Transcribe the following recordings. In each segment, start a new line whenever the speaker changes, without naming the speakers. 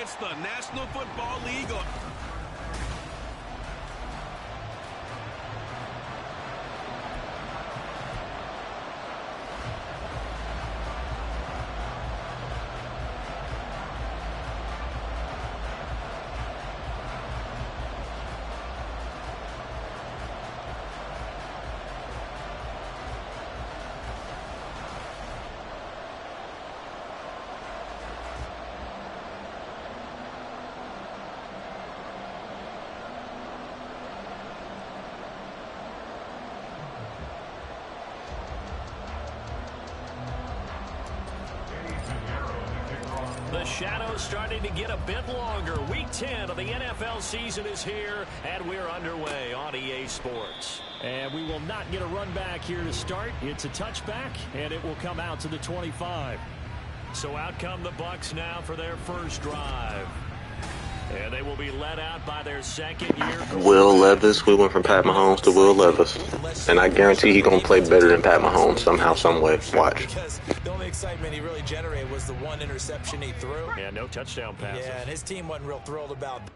It's the National Football League.
The shadow's starting to get a bit longer. Week 10 of the NFL season is here, and we're underway on EA Sports.
And we will not get a run back here to start. It's a touchback, and it will come out to the 25.
So out come the Bucs now for their first drive. And they will be led out by their second year.
Will Levis. We went from Pat Mahomes to Will Levis. And I guarantee he's going to play better than Pat Mahomes somehow, some way. Watch.
Because the only excitement he really generated was the one interception he threw.
Yeah, no touchdown passes.
Yeah, and his team wasn't real thrilled about that.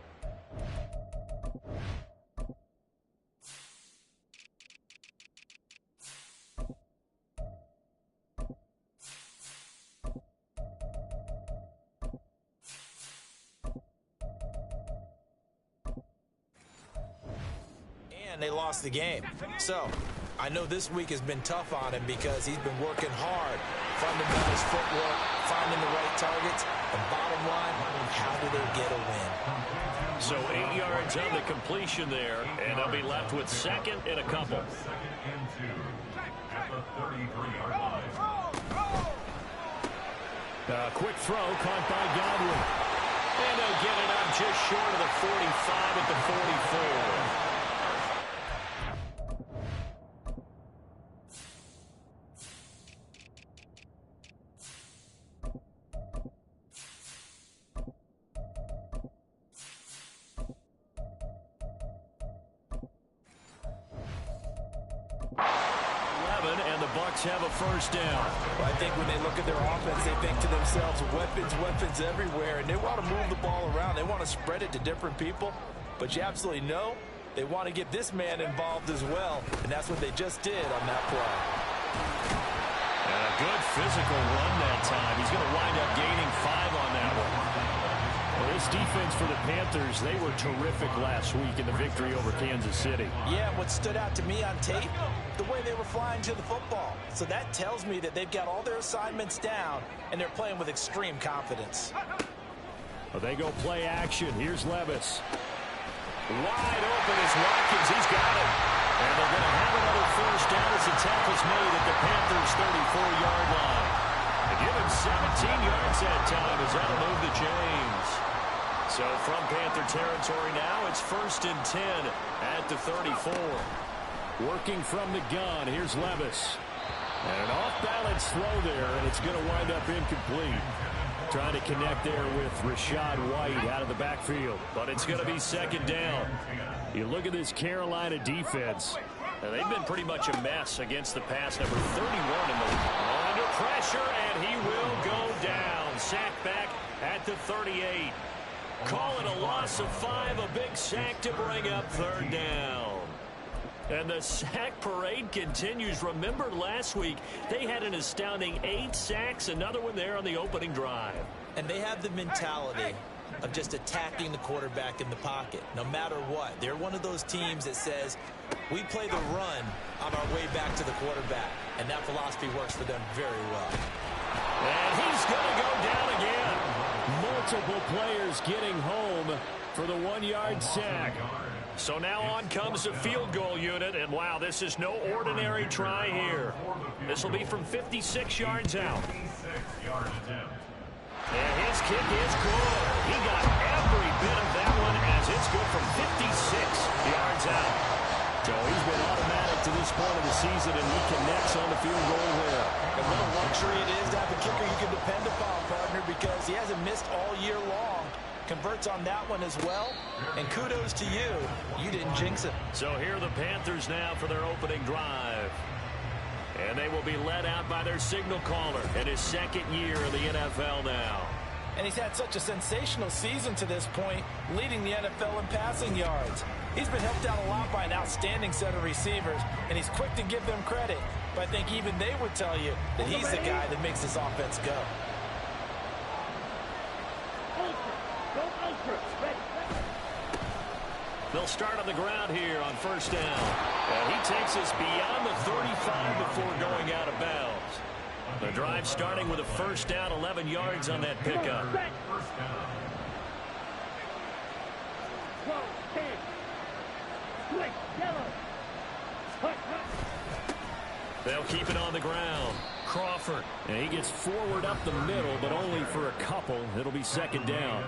And they lost the game. So I know this week has been tough on him because he's been working hard, fundamentals, footwork, finding the right targets, and bottom line, how do they get a win?
So 8 yards on the completion there, and they'll be left with second and a couple.
Quick throw caught by Godwin.
And they'll get it up just short of the 45 at the 44. And the Bucs have a first down.
I think when they look at their offense, they think to themselves, weapons everywhere, and they want to move the ball around. They want to spread it to different people, but you absolutely know they want to get this man involved as well, and that's what they just did on that play.
And a good physical run that time. He's going to wind up gaining 5 on that one.
Well, this defense for the Panthers, they were terrific last week in the victory over Kansas City.
Yeah, what stood out to me on tape, the way they were flying to the football. So that tells me that they've got all their assignments down, and they're playing with extreme confidence.
Well, they go play action. Here's Levis.
Wide open is Watkins. He's got it. And they're going to have another first down as the tackle's made at the Panthers' 34-yard line. They give him 17 yards that time as that'll move the chains. So from Panther territory now, it's 1st and 10 at the 34.
Working from the gun, here's Levis. And an off-balance throw there, and it's going to wind up incomplete. Trying to connect there with Rachaad White out of the backfield.
But it's going to be second down.
You look at this Carolina defense.
And they've been pretty much a mess against the pass. Number 31 in the under pressure, and he will go down. Sacked back at the 38. Call it a loss of 5, a big sack to bring up 3rd down. And the sack parade continues. Remember last week, they had an astounding 8 sacks, another one there on the opening drive.
And they have the mentality of just attacking the quarterback in the pocket, no matter what. They're one of those teams that says, we play the run on our way back to the quarterback. And that philosophy works for them very well.
And he's going to go down again.
Multiple players getting home for the 1-yard sack.
So now on comes the field goal unit, and wow, this is no ordinary try here. This will be from 56 yards out. And his kick is good. He got every bit of that one as it's good from 56 yards out.
So he's been automatic to this point of the season, and he connects on the field goal there.
And what a luxury it is to have a kicker you can depend upon, partner, because he hasn't missed all year long. Converts on that one as well, and kudos to you. You didn't jinx it.
So here are the Panthers now for their opening drive. And they will be led out by their signal caller in his 2nd year in the NFL now.
And he's had such a sensational season to this point, leading the NFL in passing yards. He's been helped out a lot by an outstanding set of receivers, and he's quick to give them credit. But I think even they would tell you that he's the guy that makes this offense go.
They'll start on the ground here on first down. And he takes us beyond the 35 before going out of bounds. The drive starting with a first down, 11 yards on that pickup. They'll keep it on the ground. Crawford.
And he gets forward up the middle, but only for a couple. It'll be second down.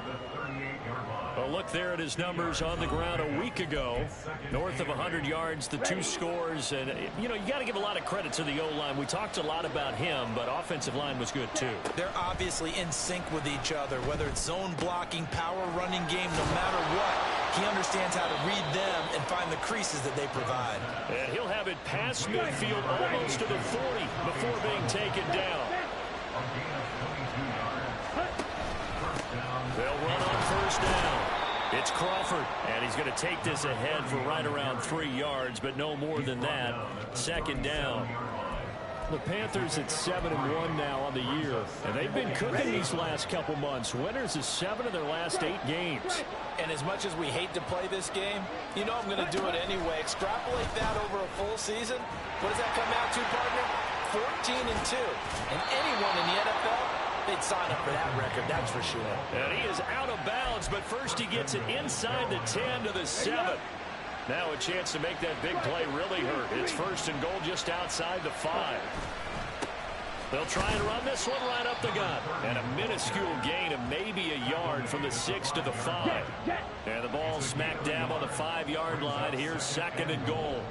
A look there at his numbers on the ground a week ago. North of 100 yards, the 2 scores. And, you know, you got to give a lot of credit to the O-line. We talked a lot about him, but offensive line was good, too.
They're obviously in sync with each other, whether it's zone blocking, power running game, no matter what. He understands how to read them and find the creases that they provide.
And he'll have it past midfield almost to the 40 before being taken down. They'll run on first down. It's Crawford, and he's going to take this ahead for right around 3 yards, but no more than that. Second down.
The Panthers at 7-1 now on the year, and they've been cooking these last couple months. Winners of 7 of their last 8 games.
And as much as we hate to play this game, you know I'm going to do it anyway. Extrapolate that over a full season. What does that come out to, partner? 14-2. And anyone in the NFL, they'd sign up for that record, that's for sure.
And he is out of bounds, but first he gets it inside the 10 to the 7. Now a chance to make that big play really hurt. It's first and goal just outside the 5. They'll try and run this one right up the gut. And a minuscule gain of maybe a yard from the 6 to the 5. And the ball smack dab on the 5-yard line. Here's second and goal.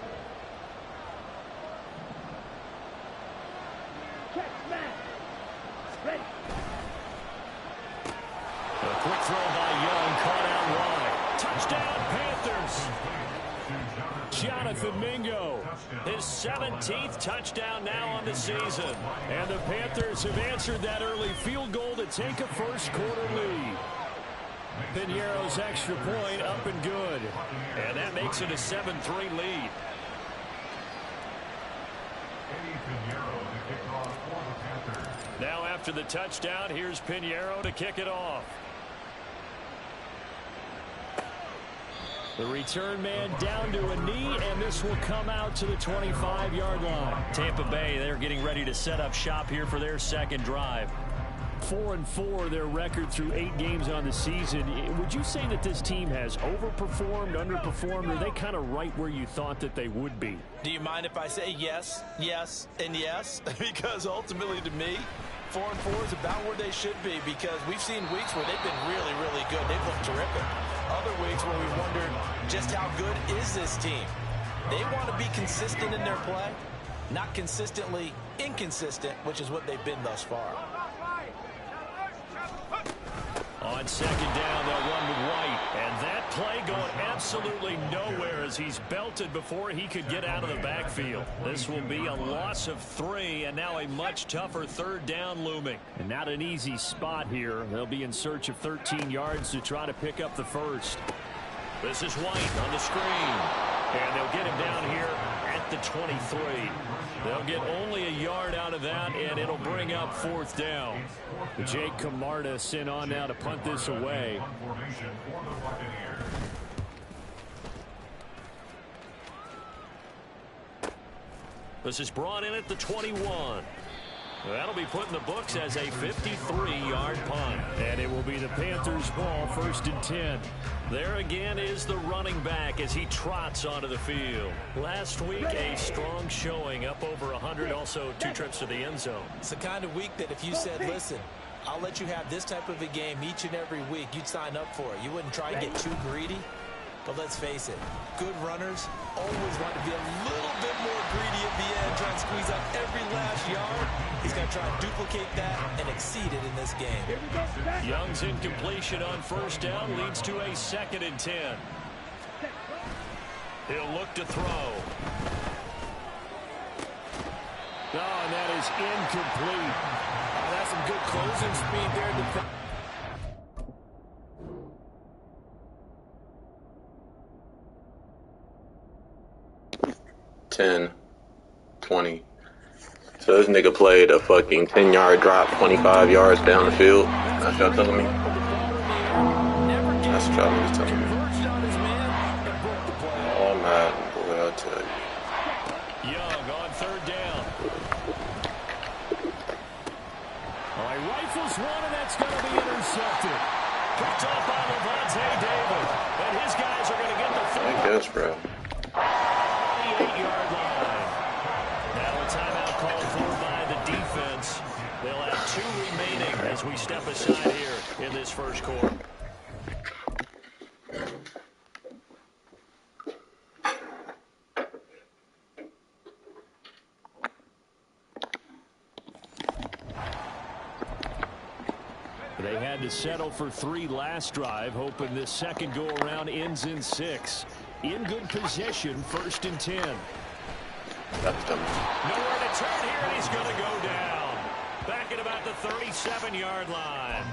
A quick throw by Young, caught out wide. Touchdown, Panthers. Jonathan Mingo, his 17th touchdown now on the season.
And the Panthers have answered that early field goal to take a first-quarter lead. Piñeiro's extra point up and good.
And that makes it a 7-3 lead. Now after the touchdown, here's Piñeiro to kick it off.
The return man down to a knee, and this will come out to the 25-yard line.
Tampa Bay, they're getting ready to set up shop here for their second drive.
4-4, their record through 8 games on the season. Would you say that this team has overperformed, underperformed, or are they kind of right where you thought that they would be?
Do you mind if I say yes, yes, and yes? Because ultimately to me, 4-4 is about where they should be, because we've seen weeks where they've been really, really good. They've looked terrific. Other weeks where we wondered just how good is this team. They want to be consistent in their play, not consistently inconsistent, which is what they've been thus far.
On second down, they'll run with White. And that play going absolutely nowhere as he's belted before he could get out of the backfield. This will be a loss of 3, and now a much tougher third down looming.
And not an easy spot here. They'll be in search of 13 yards to try to pick up the first.
This is White on the screen. And they'll get him down here at the 23. They'll get only a yard out of that, and it'll bring up fourth down.
Jake Camarda sent on now to punt this away.
This is brought in at the 21. That'll be put in the books as a 53-yard punt.
And it will be the Panthers' ball, first and 10.
There again is the running back as he trots onto the field. Last week, a strong showing, up over 100, also 2 trips to the end zone.
It's the kind of week that if you said, listen, I'll let you have this type of a game each and every week, you'd sign up for it. You wouldn't try and get too greedy. But let's face it, good runners always want to be a little bit more greedy at the end, trying to squeeze out every last yard. He's going to try and duplicate that and exceed it in this game.
Young's incompletion on first down leads to a 2nd and 10. He'll look to throw.
Oh, and that is incomplete.
That's some good closing speed there.
10, 20. So this nigga played a fucking 10-yard drop, 25 yards down the field. That's what y'all telling me? That's what y'all telling me. Oh, man, boy, I'll tell you.
Young on third down. All right, rifles one, and that's going to be intercepted. Picked up by Levante David. And his guys are going to get the football.
I guess, bro.
28-yard line. Now a timeout called for by the defense. They'll have 2 remaining as we step aside here in this first quarter. They had to settle for 3 last drive, hoping this second go-around ends in 6. In good position, 1st and 10.
That's dumb.
Nowhere to turn here, and he's going to go down. Back at about the 37-yard line.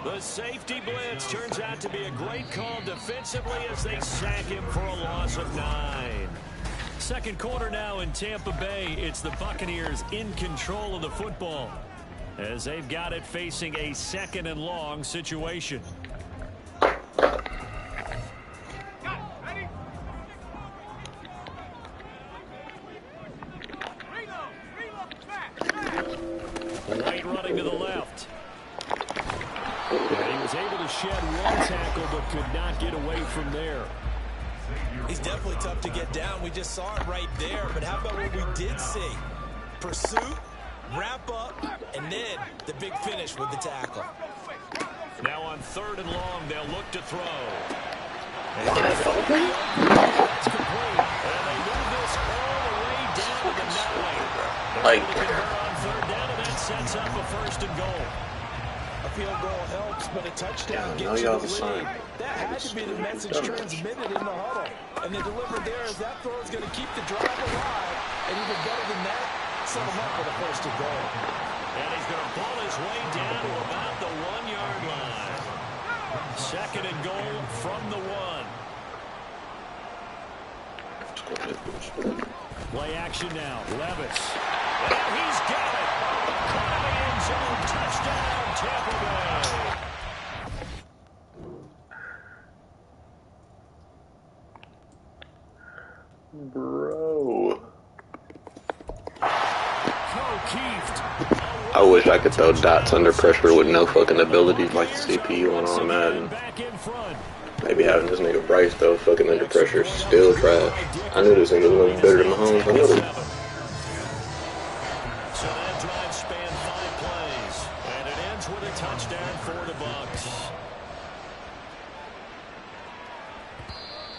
The safety blitz turns out to be a great call defensively as they sack him for a loss of 9. Second quarter now in Tampa Bay. It's the Buccaneers in control of the football, as they've got it facing a 2nd and long situation. White running to the left. And he was able to shed 1 tackle but could not get away from there.
He's definitely tough to get down. We just saw it right there. But how about what we did see? Pursuit, wrap up, and then the big finish with the tackle.
Now on 3rd and long, they'll look to throw. And
What?
it's complete. And they move this all the way down to the net lane.
Like,
On 3rd down, and that sets up a 1st and goal.
A field goal helps, but a touchdown
Yeah,
gets you
y'all
the
the
lead.
same.
That had to be the message transmitted in the huddle. And they delivered there as that throw is going to keep the drive alive. And even better than that, set him up for the 1st and goal.
And he's going to pull his way down to about the 1-yard line. 2nd and goal from the 1. Play action now. Levis. And he's got it. Caught in the end zone. Touchdown, Tampa Bay.
bro.
O'Keefe.
I wish I could throw dots under pressure with no fucking abilities like the CPU on Madden.
Back in front.
Maybe having this nigga Bryce though fucking under pressure is still trash. I knew this nigga was gonna be better than Mahomes. I knew it.
So that drive spanned 5 plays, and it ends with a touchdown for the Bucs.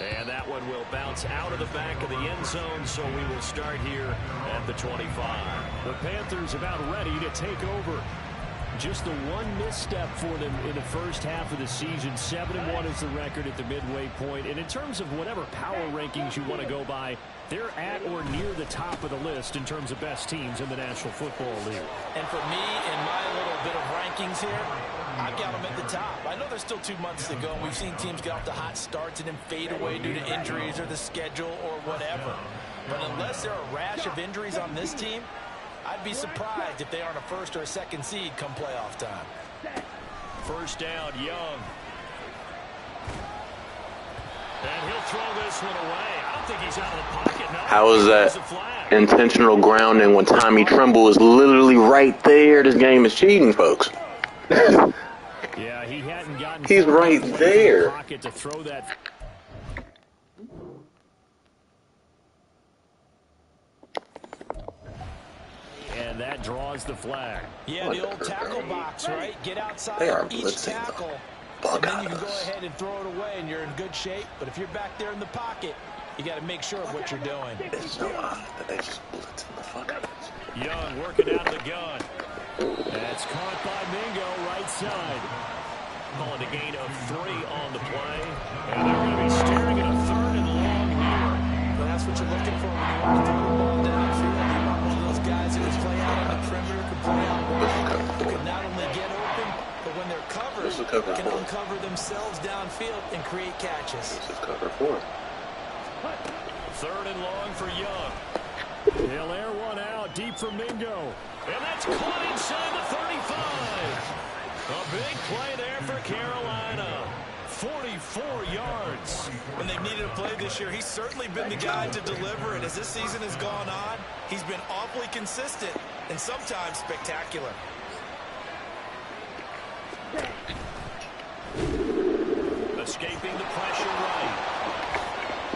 And that one will bounce out of the back of the end zone, so we will start here at the 25. The Panthers about ready to take over. Just the one misstep for them in the first half of the season. 7-1 is the record at the midway point. And in terms of whatever power rankings you want to go by, they're at or near the top of the list in terms of best teams in the National Football League.
And for me, in my little bit of rankings here, I've got them at the top. I know there's still 2 months to go. We've seen teams get off to hot starts and then fade away due to injuries or the schedule or whatever. But unless there are a rash of injuries on this team, I'd be surprised if they aren't a first or a second seed come playoff time.
First down, Young. And he'll throw this one away. I don't think he's out of the pocket. No,
How is that intentional grounding when Tommy Tremble is literally right there? This game is cheating, folks.
Yeah, he hadn't gotten.
He's right there.
Pocket to throw that. And that draws the flag.
Yeah, the old tackle box, right? Get outside
They are
each
blitzing
tackle,
the
and
fuck
then
out
you can
of
go
us.
ahead and throw it away, and you're in good shape. But if you're back there in the pocket, you got to make sure of what you're doing.
It's so odd that they just blitzing the fuck out of us.
Young working out of the gun. That's caught by Mingo, right side. Calling a gain of 3 on the play. And they're going to be staring at a 3rd and long here.
But that's what you're looking for when you want to throw the ball downfield. You want one of those guys who can play out on the perimeter, can play out wide, who can not only get open, but when they're covered, can uncover themselves downfield and create catches.
This is cover 4.
3rd and long for Young.
He'll air one out deep for Mingo.
And that's caught inside the 35. A big play there for Carolina. 44 yards.
When they've needed a play this year, he's certainly been the guy to deliver it. As this season has gone on, he's been awfully consistent and sometimes spectacular.
Escaping the pressure right.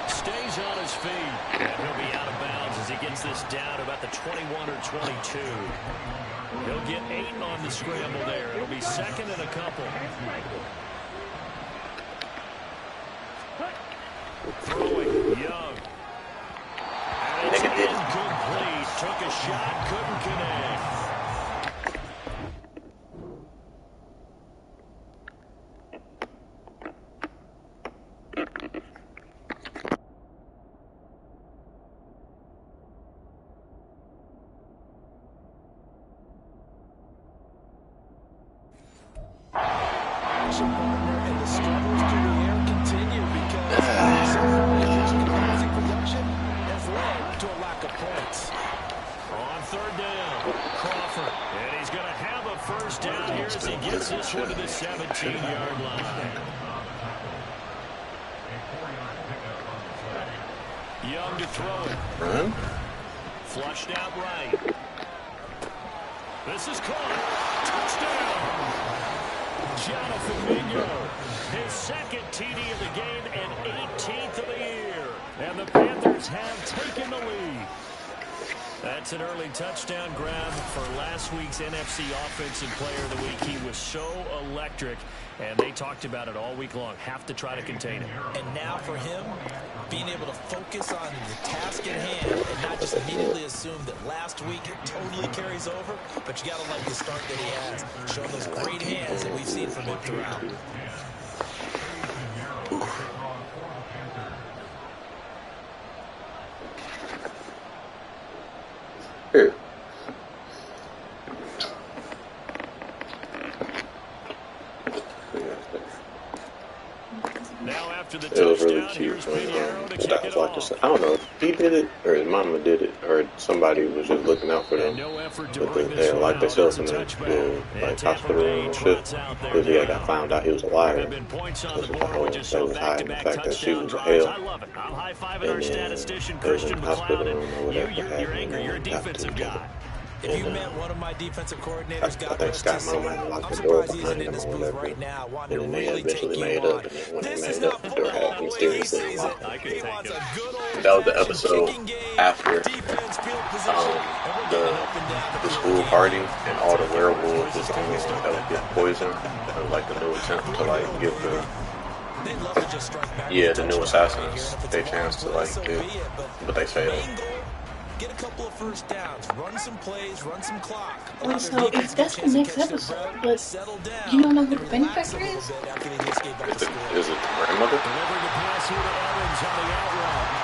Stays on his feet. And he'll be out of bounds as he gets this down about the 21 or 22. He'll get 8 on the scramble there. It'll be 2nd and a couple. Throwing, Young. And it's incomplete. Took a shot, couldn't connect.
And the struggles through the air continue because so far the passing production has led to a lack of points.
On 3rd down, Crawford. And he's going to have a 1st down here as he gets this one to the 17-yard line. Young to throw it.
Run.
Flushed out right. This is caught. Touchdown. Jonathan Mingo, his 2nd TD of the game and 18th of the year. And the Panthers have taken the lead. That's an early touchdown grab for last week's NFC Offensive Player of the Week. He was so electric, and they talked about it all week long. Have to try to contain him.
And now for him, being able to focus on the task at hand and not just immediately assume that last week it totally carries over, but you got to like the start that he has, showing those great hands that we've seen from him throughout.
Here.
Now after the
It was really
touchdown,
cute
here's
when
Pinheiro to
that
kick
was
it
like
off.
this. I don't know if he did it or his mama did it or somebody was just looking out for them.
No effort to
But
bring
they
this
had
one
locked
out.
themselves
It's
in
a
the
touchback.
like
And Tampa
hospital
Bay
room and shit
trots out there
because he had
now.
got found out he was a
There
liar.
have been points on the
Because
board with just
they
some
was hiding the
back-to-back
fact that she
touchdown
was a
drives.
hell.
I love it. I'm high-fiving
And
our
then
statistician,
they was in
Christian
the hospital
McLeod,
room or
and
whatever.
you're angry. You're a defensive guy.
If you meant one of my defensive coordinators got
think
those
Scott
to
Mama
say,
had locked
I'm
the door
surprised he isn't
behind
in
him
this
or
booth
whatever.
right now wanting to
And they
really take
eventually
you
made
on.
up, and then when
This
they
is
made
not
up, the door
football
had
the way he
mysteriously
sees it.
unlocked.
He wants a good
That was the
old-fashioned
episode
kicking game,
after
defense, field position, and we're
the
getting up and down
the
field
school
again.
party, and all the werewolves was the only ones that would get poisoned. It was like the new attempt to like give the
They'd love to just strike back
the
with a
new
touchdown
assassins
right here, and if it's
their
a
chance to
long
like
play, so
kill,
be it,
but they failed.
main goal, get a couple of first downs, run some plays, run some clock.
Wait, so if that's the next episode, but you don't know who the benefactor is?
Is it grandmother?
Delivering the pass here to Evans on the out route.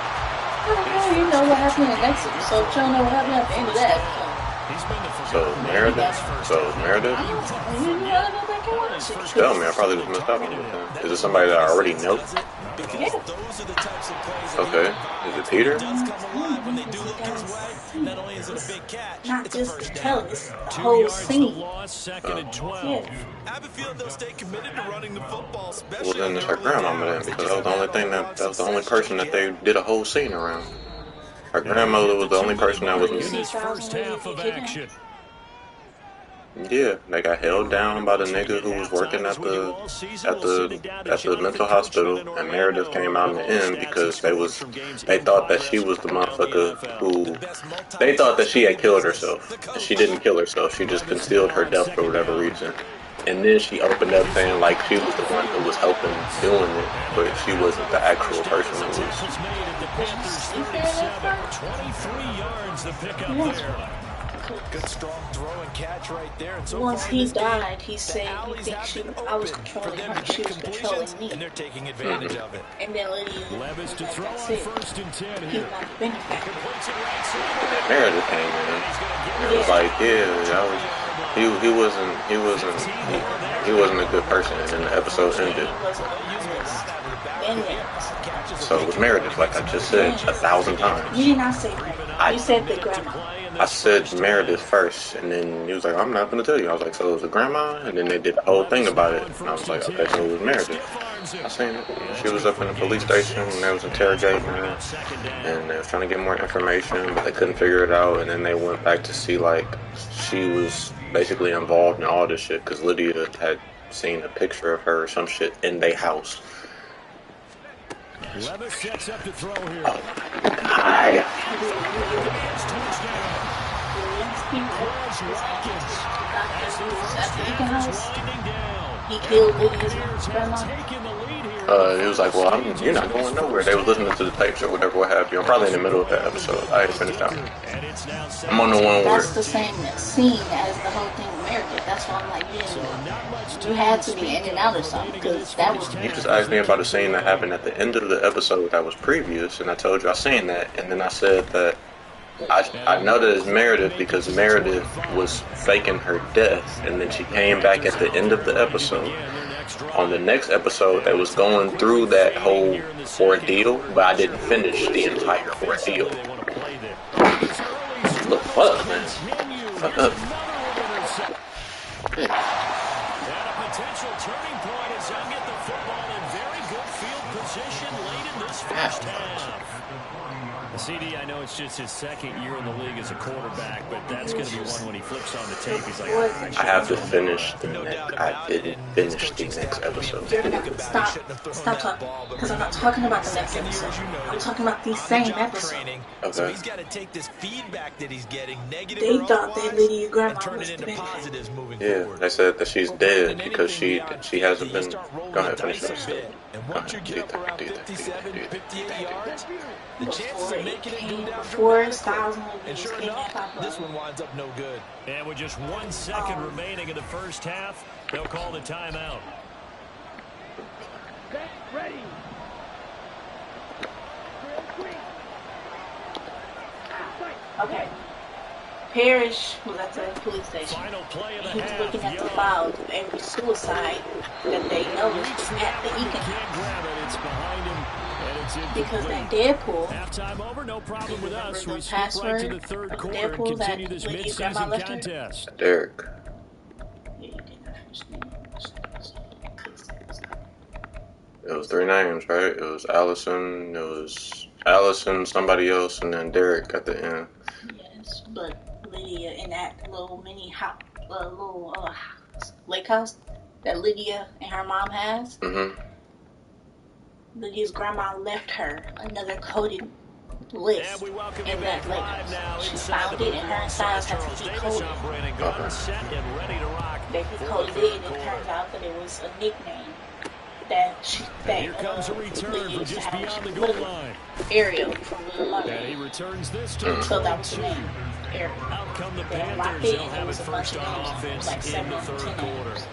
Oh, you know what happened in the next episode. You don't know what happened at the end of that episode.
He's been the
So Meredith? So Meredith?
You gotta go back and watch it.
Tell me, I probably just missed out on it. Is it somebody that I already know?
Yeah.
Those are the types of plays
Okay. Is it Peter?
does come alive when they do look his way. Not only is it a big catch,
Not
it's a
just the
first
tell,
down.
it's the
2
whole
yards to
scene.
loss, 2nd and 12.
Yeah.
I have a feeling they'll stay committed to running the football, especially
Well, then
on
it's
the
her
early
grandmama then,
downs.
because that was the only thing that was the only person that they did a whole scene around. Her grandmother was the only person that was
In
missing.
this first half of action.
Yeah, they got held down by the nigga who was working at the mental hospital, and Meredith came out in the end because they thought that she was the motherfucker who they thought that she had killed herself, and she didn't kill herself. She just concealed her death for whatever reason. And then she opened up saying like she was the one who was helping doing it, but she wasn't the actual person who was.
Was made at the Panthers 37. 23 yards the pickup there.
Good strong throw and catch right there. And so
Once
far
he
this game,
died, he said he thinks I was controlling her, she was controlling me.
and they're taking advantage of it.
And then Lydia,
Levis to throw on
that's it.
1st and 10
He's
here.
not the benefactor.
Completes it right side.
Meredith came in. It was like, yeah, that was, he wasn't a good person, and then the episode ended.
He wasn't. And then
So it was Meredith, like I just said 1,000 times.
You did not say grandma. You said the grandma.
I said Meredith first, and then he was like, I'm not going to tell you. I was like, so it was a grandma? And then they did the whole thing about it. And I was like, okay, so it was Meredith. I seen it. She was up in the police station, and they was interrogating her, and they was trying to get more information, but they couldn't figure it out. And then they went back to see, like, she was basically involved in all this shit, because Lydia had seen a picture of her or some shit in their house.
Levis sets up to throw here.
Oh my God.
He killed Lydia's grandma.
He was like, well, you're not going nowhere. They were listening to the tapes or whatever, what have you. I'm probably in the middle of that episode. I ain't finished out. I'm on the one where...
That's the same scene as the whole thing with Meredith. That's why I'm like, you had to be in and out or something, because that was...
You just asked me about a scene that happened at the end of the episode that was previous, and I told you I seen that, and then I said that I know that it's Meredith because Meredith was faking her death, and then she came back at the end of the episode. On the next episode, they was going through that whole ordeal, but I didn't finish the entire ordeal. Look, fuck, man. Fuck up.
And a potential turning point as they'll get the football in very good field position late in this first half. CD, I know it's just his second year in the league as a quarterback, but that's going to be one when he flips on the tape. He's like,
I have to finish the next. I didn't finish the next episode.
Stop talking, because I'm not talking about the next episode. I'm talking about the same episode.
Okay.
He's got to take this feedback that he's getting, negative
They
or
thought that Lydia's grandma
turn
was
it into
dead.
positives moving
Yeah,
forward.
they said that she's dead because she hasn't been. Go ahead, finish this.
And once you get up around 57, 58 yards, the chances of making it go down
Before Styles
and sure enough, this one winds up no good.
and with just 1 second remaining in the first half, they'll call the timeout.
Ready.
Okay. Parrish was at the police station.
Final play of the
He was
half.
looking at the files of every suicide that they noticed at the Eakin
Can't
house.
grab it. It's behind him, and it's
Because
incomplete.
that Deadpool,
Halftime over, no problem with
remember
us.
the
We skip right to
password
the third
of
quarter and
Deadpool that
continue this
Lydia's grandma
mid-season
left her?
contest.
Derek. It was 3 names, right? It was Allison, somebody else, and then Derek at the end.
Yes, but Lydia in that little lake house that Lydia and her mom has,
Mm-hmm.
Lydia's grandma left her another coded list
And we welcome
in
you
that
back
lake
live now
house. She
inside
found
the
it, and her and Styles had
Charles
to
Davis.
decode
I'm
it.
Brandon Garden, set and ready to rock.
They
for
decoded
the
it,
third
and it
quarter.
turns out that it was a nickname that
Here comes a return
Lydia
from
used to
just
have.
beyond the
She
goal
little
line.
Ariel from Little
And he
Mermaid.
returns this to
So that was the
22.
name, Ariel.
Out come the
They
Panthers.
unlocked it,
They'll
and
have
it was
it
a bunch
first
of
on
names,
offense
like
in
7
the
or
third
10
quarter.
names.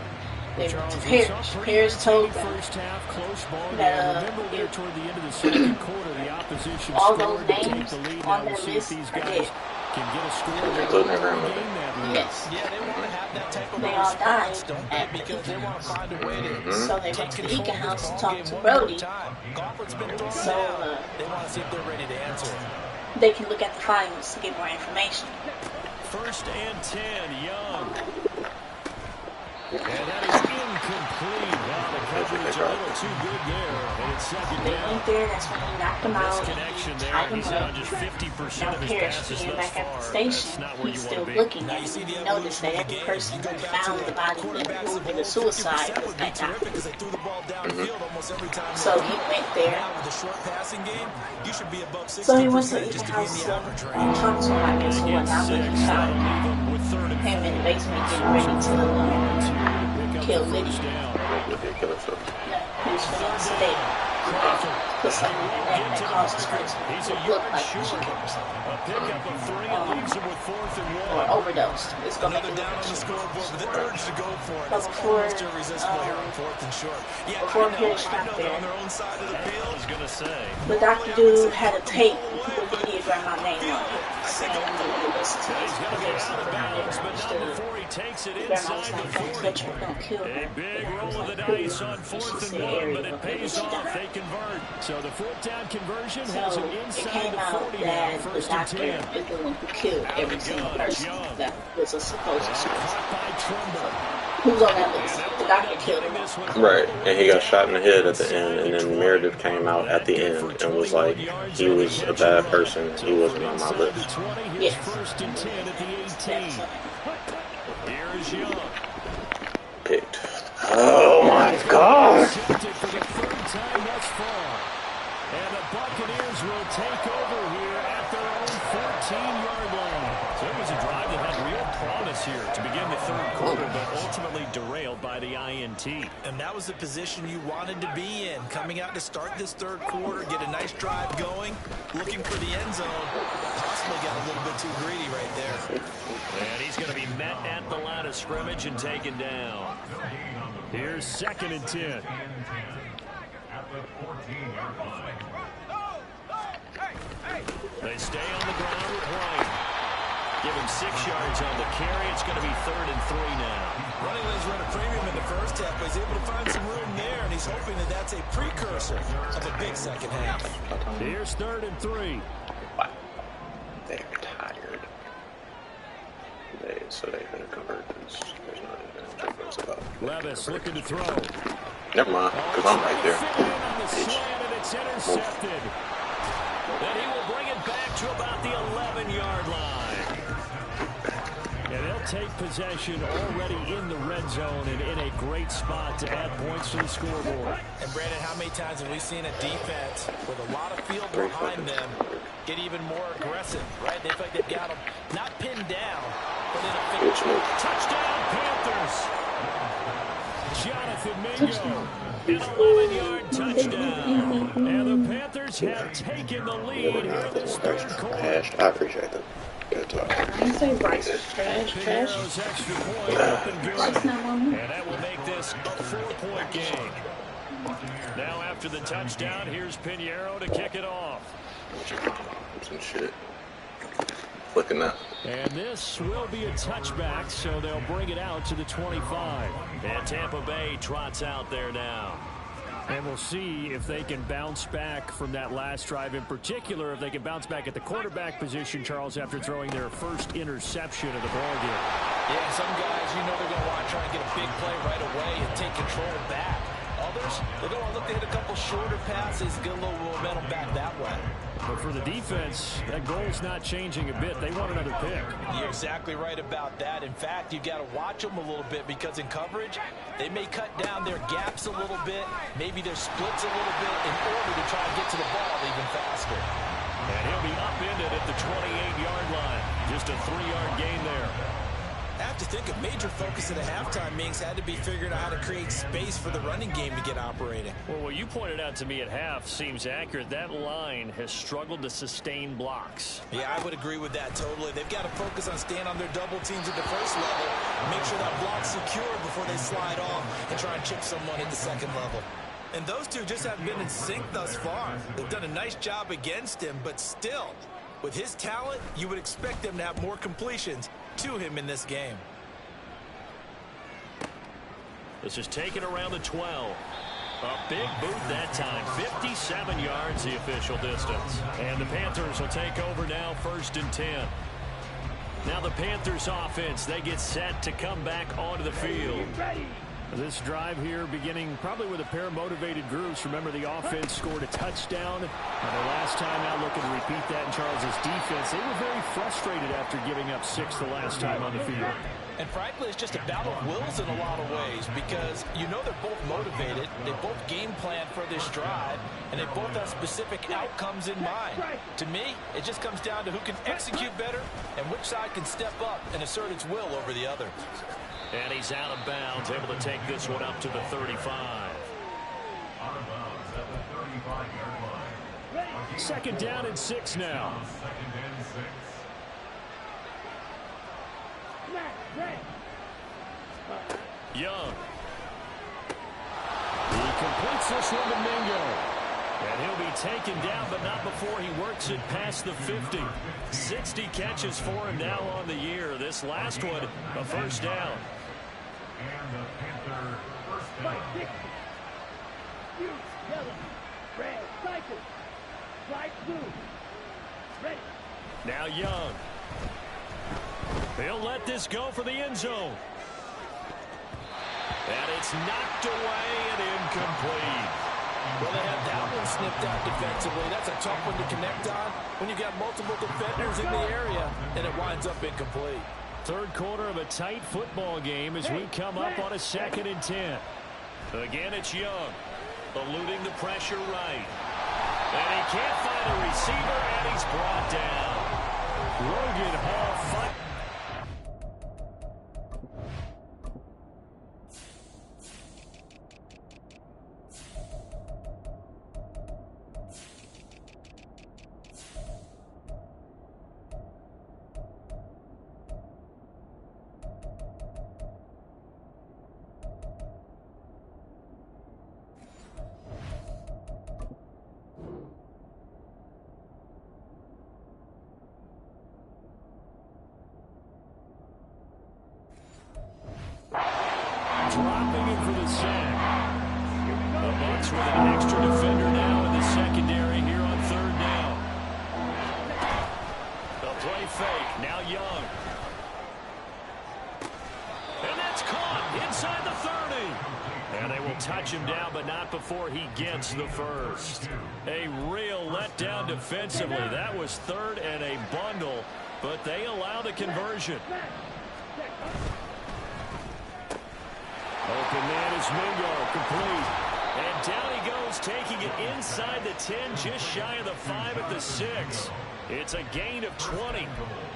They were
Charles,
to
we
Parrish.
saw pretty
Parrish told them
first half, close ball game.
that
Remember there toward the end of the second quarter, the opposition
all
scored
those
to take
names
the lead.
on
Now
their
we'll see if
list
these
are
guys
dead.
can get a score and
Including her grandmother.
gain that lead.
Yes.
Yeah, they want to have that type of
They all died
response, don't
at
they?
the
Because they want to find a way to
So they
take
went to the
control
Eakin
of
house
this
and
ball
talked
game
to
one more
Brody.
time. Gauntlet's been thrown
So
down. They want to see if they're ready to answer.
they can look at the files to get more information.
First and 10, Young. And that is incomplete. Wow, the coverage a little too good there. And it's second
They
down.
went there, that's when he knocked them out.
Disconnection there.
Tied
He's
them
on
up.
just 50%
Now
of his
Parrish
passes
being
thus
back at the
far.
station,
That's not where
he's
you
still
want to be.
looking
Now
at
you
it.
see the
He noticed that
evolution of the
every
game.
person
You go
that
back to
found the body
quarterbacks of
in the
old,
suicide
50%
was
would be
that
terrific
doctor.
because they threw the ball downfield almost every time.
So he went there.
Now with the short passing game, you should be above 60%
So he went to the
just to
Eakin
be in
house
the
to
average range.
talk to him, I guess, or whatnot, but he found
With third and
him in the basement getting ready to kill Lydia.
Lydia killed herself.
He was feeling sedate. Put something in that causes her to look like she killed herself.
A pickup of 3 and leaves him with 4th and
Or
1.
overdosed. It's going to make
Another
it
down
look
on the
like
scoreboard with the urge to go for it.
But
It's
before,
almost irresistible here on 4th and short. Yeah,
before
I
Parrish
know
got
they're
there,
on their own side of the
I
field.
was going to say.
the doctor dude had a tape with Lydia grandma name on it. Saying, I'm going to listen to this because there's something I never understood.
takes it
You better not
inside the
like don't
40.
touch her, don't kill
A
her.
big
You
roll of the
better not kill
dice
her.
on
And she
4th
said,
and 1,
Ariel,
but it
okay,
pays
she
off.
died.
They convert. So the 4th down conversion has
So
it
it
inside
came
the
out
40 now,
that the
1st and
doctor
10.
is the one who killed every single person that was a supposed
Caught by Trumbull.
who's on that list. The doctor killed him.
Right, and he got shot in the head at the end, and then Meredith came out at the end and was like, he was a bad person and he wasn't on my list.
Yes.
1st and 10 at the 18. Here's Young.
Picked. Oh my God!
For the 3rd time thus far. And the Buccaneers will take over here at their own 14-yard line. So it was a drive that had real promise here to begin the 3rd quarter, but ultimately derailed by the INT.
And that was the position you wanted to be in. Coming out to start this 3rd quarter, get a nice drive going, looking for the end zone. Possibly got a little bit too greedy right there.
And he's going to be met at the line of scrimmage and taken down. Here's 2nd and 10. They stay on the ground with White. Give him 6 yards on the carry. It's going to be 3rd and 3 now.
Running lanes run a premium in the first half, but he's able to find some room there, and he's hoping that that's a precursor of a big second half.
Here's 3rd and 3.
They're tired. So they're going to convert this. There's nothing difference about
Levis looking to throw.
Never mind, because I'm right there.
And it's intercepted. Then he will bring it back to about the 11-yard line. And they'll take possession already in the red zone and in a great spot to add points to the scoreboard.
And Brandon, how many times have we seen a defense with a lot of field behind them get even more aggressive, right? They feel like they've got them not pinned down, but in a
touchdown Panthers. Jonathan Mingo, an 11-yard touchdown. And the Panthers have taken the lead here in this 3rd quarter.
I appreciate that. Good talk.
I didn't say Bryce is trash.
Extra point up and good.
Bryce not on me.
And that will make this a 4-point game. Now after the touchdown, here's Pinheiro to kick it off.
Some shit. Looking up.
And this will be a touchback, so they'll bring it out to the 25. And Tampa Bay trots out there now. And we'll see if they can bounce back from that last drive in particular, if they can bounce back at the quarterback position, Charles, after throwing their first interception of the ballgame.
Yeah, some guys, you know they're going to want to try and get a big play right away and take control back. Others, they're going to want to look to hit a couple shorter passes, get a little momentum back that way.
But for the defense, that goal's not changing a bit. They want another pick.
You're exactly right about that. In fact, you've got to watch them a little bit because in coverage, they may cut down their gaps a little bit, maybe their splits a little bit in order to try and get to the ball even faster.
And he'll be upended at the 28-yard line. Just a 3-yard gain there.
I have to think a major focus at a halftime means had to be figuring out how to create space for the running game to get operating.
Well, what you pointed out to me at half seems accurate. That line has struggled to sustain blocks.
Yeah, I would agree with that totally. They've got to focus on staying on their double teams at the first level, make sure that block's secure before they slide off and try and chip someone at the second level. And those two just haven't been in sync thus far. They've done a nice job against him, but still, with his talent, you would expect them to have more completions to him in this game.
This is taken around the 12. A big boot that time. 57 yards the official distance. And the Panthers will take over now, 1st and 10. Now the Panthers offense, they get set to come back onto the field. This drive here beginning probably with a pair of motivated groups. Remember, the offense scored a touchdown. And the last time out, looking to repeat that in Charles's defense. They were very frustrated after giving up 6 the last time on the field.
And frankly, it's just a battle of wills in a lot of ways because you know they're both motivated, they both game plan for this drive, and they both have specific outcomes in mind. To me, it just comes down to who can execute better and which side can step up and assert its will over the other.
And he's out of bounds, able to take this one up to the 35. 2nd down and 6 now. Young. He completes this one to Mingo. And he'll be taken down, but not before he works it past the 50. 60 catches for him now on the year. This last one, a first down.
And the Panther first down. Yellow, red, cycle, light blue, ready.
Now Young. He'll let this go for the end zone. And it's knocked away and incomplete.
Well, they have that one snipped out defensively. That's a tough one to connect on when you got multiple defenders in the area, and it winds up incomplete.
Third quarter of a tight football game as we come up on a 2nd and 10. Again, it's Young, eluding the pressure right. And he can't find a receiver, and he's brought down. Logan Hall fight. Dropping it for the sack. The Bucs with an extra defender now in the secondary here on 3rd down. The play fake. Now Young. And that's caught inside the 30. And they will touch him down, but not before he gets the first. A real letdown defensively. That was 3rd and a bundle, but they allow the conversion. Open man is Mingo, complete. And down he goes, taking it inside the 10, just shy of the 5 at the 6. It's a gain of 20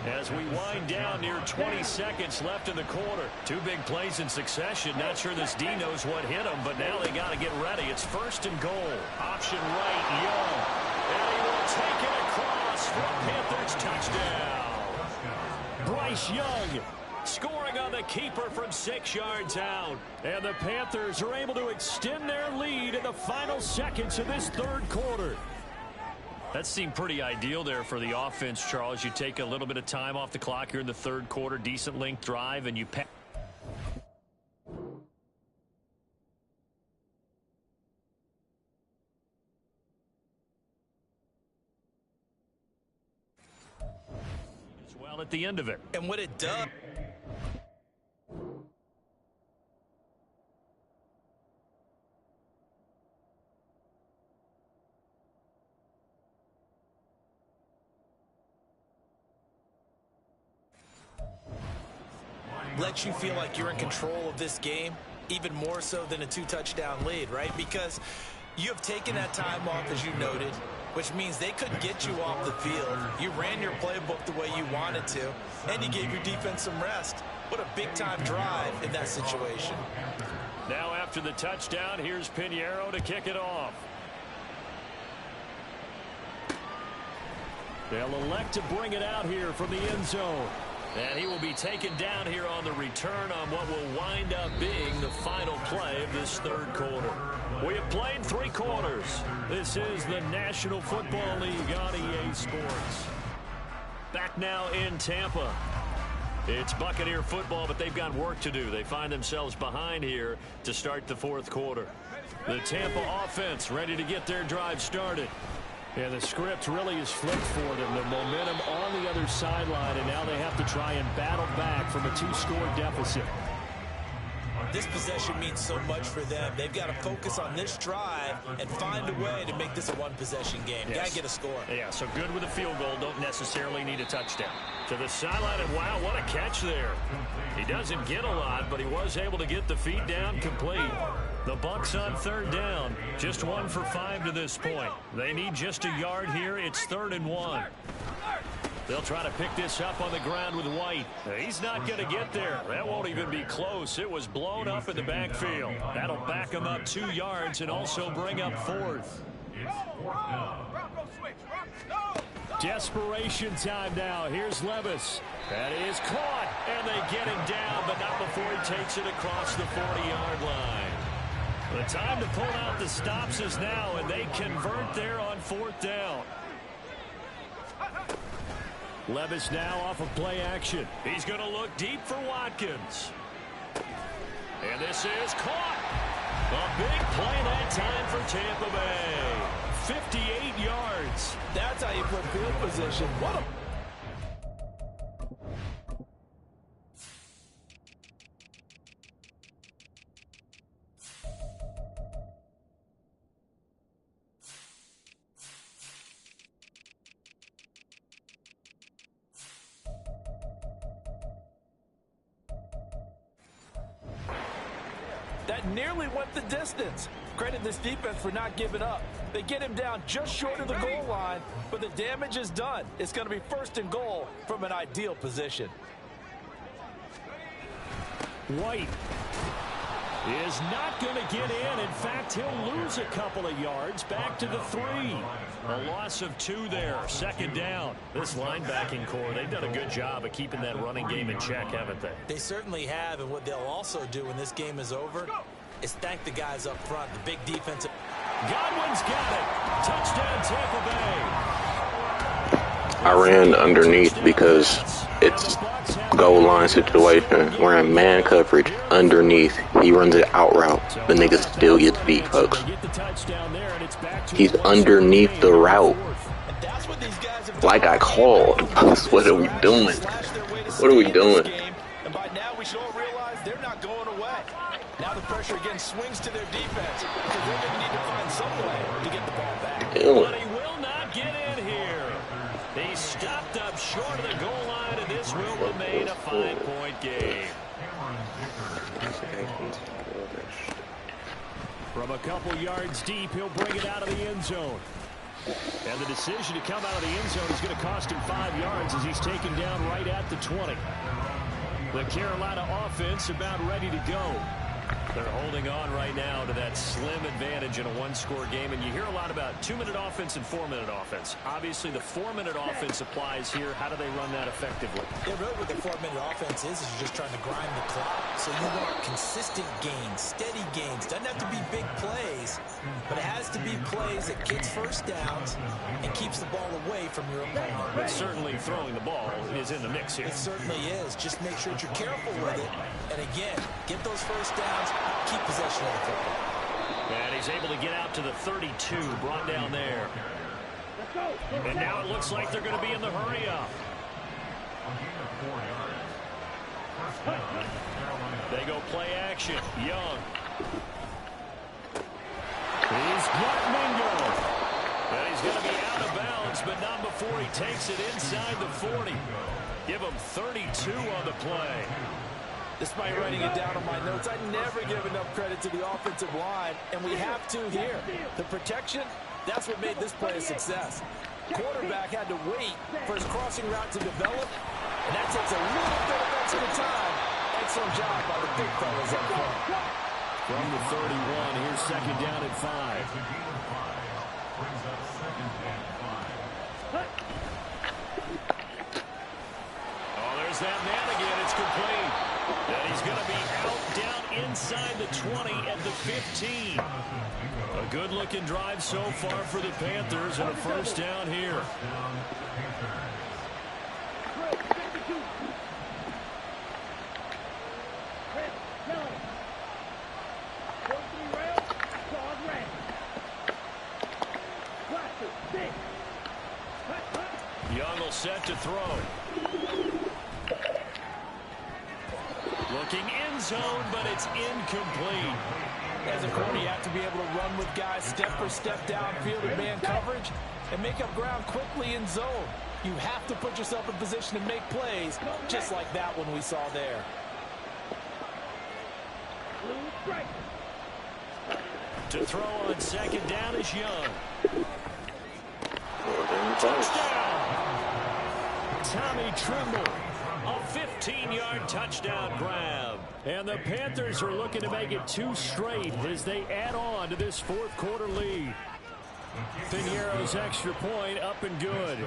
as we wind down near 20 seconds left in the quarter. 2 big plays in succession. Not sure this D knows what hit him, but now they got to get ready. It's 1st and goal. Option right, Young. And he will take it across for a Panthers touchdown. Bryce Young scoring on the keeper from 6 yards out. And the Panthers are able to extend their lead in the final seconds of this 3rd quarter. That seemed pretty ideal there for the offense, Charles. You take a little bit of time off the clock here in the 3rd quarter, decent length drive, and you pass. As well at the end of it.
And what it does. Lets you feel like you're in control of this game, even more so than a 2-touchdown lead, right? Because you have taken that time off, as you noted, which means they couldn't get you off the field. You ran your playbook the way you wanted to, and you gave your defense some rest. What a big-time drive in that situation.
Now after the touchdown, here's Pinheiro to kick it off. They'll elect to bring it out here from the end zone. And he will be taken down here on the return on what will wind up being the final play of this 3rd quarter. We have played 3 quarters. This is the National Football League on EA Sports. Back now in Tampa. It's Buccaneer football, but they've got work to do. They find themselves behind here to start the 4th quarter. The Tampa offense ready to get their drive started. Yeah, the script really is flipped for them. The momentum on the other sideline, and now they have to try and battle back from a 2-score deficit.
This possession means so much for them. They've got to focus on this drive and find a way to make this a 1-possession game.
Yes.
Got to get a score.
Yeah, so good with a field goal. Don't necessarily need a touchdown. To the sideline, and wow, what a catch there. He doesn't get a lot, but he was able to get the feet down complete. The Bucs on 3rd down. Just 1 for 5 to this point. They need just a yard here. It's 3rd and 1. They'll try to pick this up on the ground with White. He's not going to get there. That won't even be close. It was blown up in the backfield. That'll back him up 2 yards and also bring up 4th. Desperation time now. Here's Levis. That is caught, and they get him down, but not before he takes it across the 40-yard line. The time to pull out the stops is now, and they convert there on 4th down. Levis now off of play action. He's going to look deep for Watkins. And this is caught. A big play that time for Tampa Bay. 58 yards.
That's how you put field position. What a... That nearly went the distance. Credit this defense for not giving up. They get him down just short of the goal line, but the damage is done. It's going to be 1st and goal from an ideal position.
White is not going to get in. In fact, he'll lose a couple of yards back to the 3. A loss of 2 there. 2nd down. This linebacking core, they've done a good job of keeping that running game in check, haven't they?
They certainly have, and what they'll also do when this game is over is thank the guys up front, the big defensive.
Godwin's got it. Touchdown, Tampa Bay.
I ran underneath because it's goal line situation. We're in man coverage underneath. He runs it out route. The nigga still gets beat, folks. He's underneath the route. Like I called. What are we doing? What are we doing?
And by now we should all realize they're not going away. Now the pressure again swings to their defense because they're going to need to find some way to get the ball back.
But he will not get in here. He stopped up short of the goal line, and this will remain a 5-point game. From a couple yards deep, he'll bring it out of the end zone. And the decision to come out of the end zone is going to cost him 5 yards as he's taken down right at the 20. The Carolina offense about ready to go. They're holding on right now to that slim advantage in a 1-score game. And you hear a lot about 2-minute offense and 4-minute offense. Obviously, the 4-minute offense applies here. How do they run that effectively?
Yeah, really what the 4-minute offense is you're just trying to grind the clock. So you want consistent gains, steady gains. Doesn't have to be big plays, but it has to be plays that gets first downs and keeps the ball away from your opponent.
But certainly throwing the ball is in the mix here.
It certainly is. Just make sure that you're careful with it. And again, get those first downs, keep possession of the football.
And he's able to get out to the 32, brought down there. And now it looks like they're going to be in the hurry-up. They go play action. Young. He's got Mingo. And he's going to be out of bounds, but not before he takes it inside the 40. Give him 32 on the play.
Despite writing it down on my notes, I never give enough credit to the offensive line, and we have to here. The protection, that's what made this play a success. Quarterback had to wait for his crossing route to develop, and that takes a little bit of extra time. Excellent job by the big fellas up front.
From the 31, here's 2nd down at 5. There's that man again. It's complete. And he's going to be out down inside the 20 at the 15. A good-looking drive so far for the Panthers and a first down here. Young will set to throw. Looking end zone, but it's incomplete.
As a corner, you have to be able to run with guys step for step downfield in man coverage and make up ground quickly in zone. You have to put yourself in position to make plays, just like that one we saw there.
To throw on 2nd down is Young.
Touchdown!
Tommy Trimble. A 15-yard touchdown grab. And the Panthers are looking to make it 2 straight as they add on to this 4th quarter lead. Piñeiro's extra point up and good.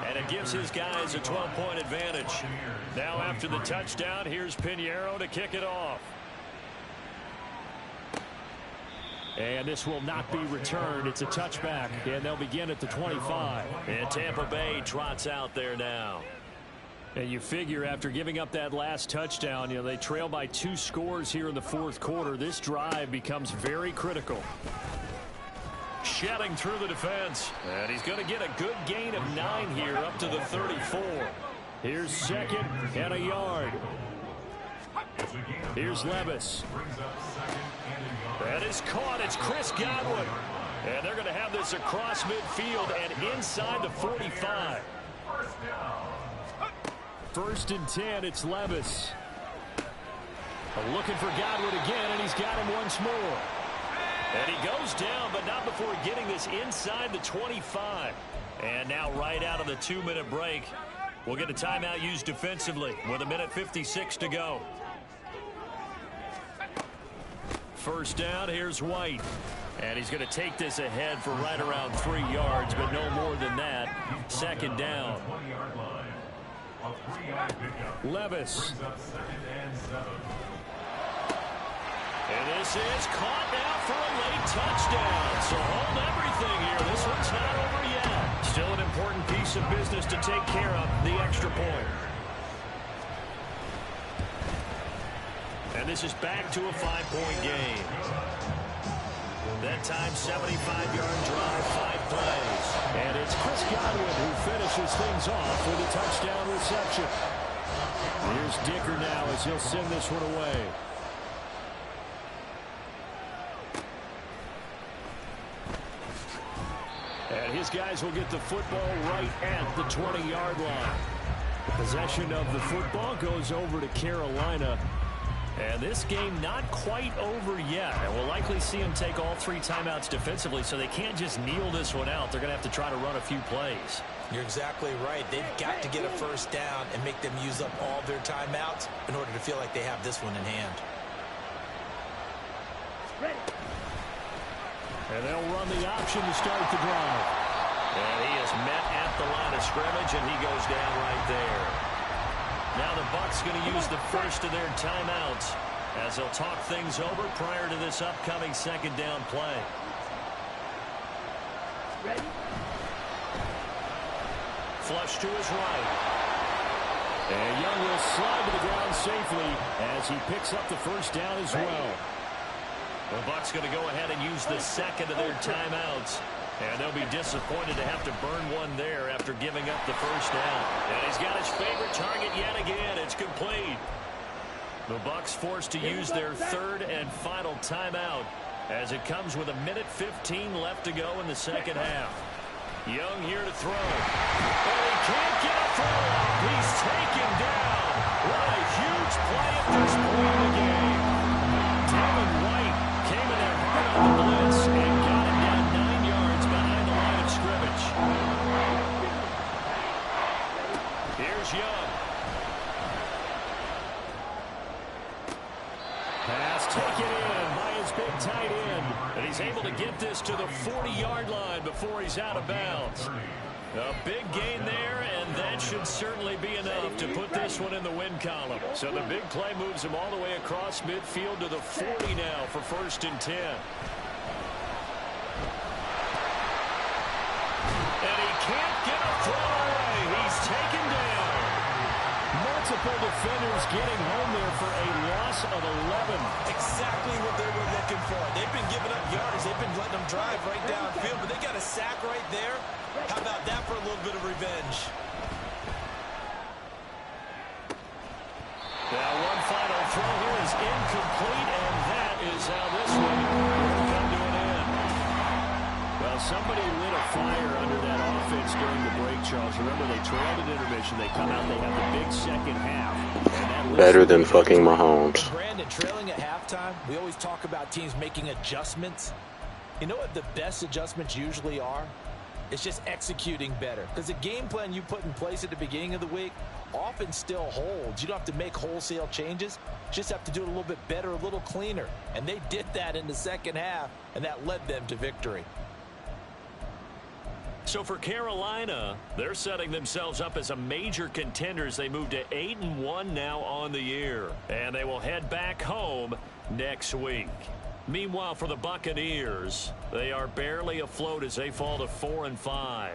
And it gives his guys a 12-point advantage. Now after the touchdown, here's Piñeiro to kick it off.
And this will not be returned. It's a touchback, and they'll begin at the 25.
And Tampa Bay trots out there now.
And you figure after giving up that last touchdown, they trail by 2 scores here in the fourth quarter. This drive becomes very critical.
Shedding through the defense. And he's going to get a good gain of 9 here up to the 34.
Here's 2nd and a yard. Here's Levis.
That is caught. It's Chris Godwin. And they're going to have this across midfield and inside the 45.
First and 10, it's Levis. Looking for Godwin again, and he's got him once more.
And he goes down, but not before getting this inside the 25. And now right out of the 2-minute break, we'll get a timeout used defensively with 1:56 to go. First down, here's White. And he's going to take this ahead for right around 3 yards, but no more than that. 2nd down.
Levis.
And this is caught now for a late touchdown. So hold everything here. This one's not over yet. Still an important piece of business to take care of, the extra point. And this is back to a 5-point game. That time, 75-yard drive, 5 plays.
And it's Chris Godwin who finishes things off with a touchdown reception. Here's Dicker now as he'll send this one away. And his guys will get the football right at the 20-yard line. Possession of the football goes over to Carolina.
And this game not quite over yet. And we'll likely see them take all 3 timeouts defensively, so they can't just kneel this one out. They're going to have to try to run a few plays.
You're exactly right. They've got to get a first down and make them use up all their timeouts in order to feel like they have this one in hand.
And they'll run the option to start the drive.
And he is met at the line of scrimmage, and he goes down right there. Now the Bucs going to use the first of their timeouts as they'll talk things over prior to this upcoming 2nd down play.
Ready?
Flush to his right.
And Young will slide to the ground safely as he picks up the first down as well.
The Bucs going to go ahead and use the 2nd of their timeouts. And they'll be disappointed to have to burn one there after giving up the first down. And he's got his favorite target yet again. It's complete. The Bucs forced to use their 3rd and final timeout as it comes with 1:15 left to go in the 2nd half. Young here to throw. And he can't get a throw off. He's taken down. What a huge play at this point in the game. Devin White came in there hard on the blitz and got him down 9 yards behind the line of scrimmage. Here's Young.
Pass taken in by his big tight end.
And he's able to get this to the 40-yard line before he's out of bounds. A big gain there, and that should certainly be enough to put this one in the win column. So the big play moves him all the way across midfield to the 40 now for 1st and 10. And he can't get a throw away. He's taken down.
Multiple defenders getting home there for a loss of 11.
Exactly what they were looking for. They've been giving up yardage. They've been letting them drive right downfield, but they got a sack right there. How about that for a little bit of revenge?
Now one final throw here is incomplete, and that is how this one will come to an end.
Well, somebody lit a fire under that offense during the break, Charles. Remember, they trailed at intermission. They come out, they have the big 2nd half.
Better than fucking Mahomes.
Brandon, trailing at halftime, we always talk about teams making adjustments. You know what the best adjustments usually are? It's just executing better. Because the game plan you put in place at the beginning of the week often still holds. You don't have to make wholesale changes. You just have to do it a little bit better, a little cleaner. And they did that in the 2nd half, and that led them to victory.
So for Carolina, they're setting themselves up as a major contender as they move to 8-1 now on the year. And they will head back home next week. Meanwhile, for the Buccaneers, they are barely afloat as they fall to 4-5.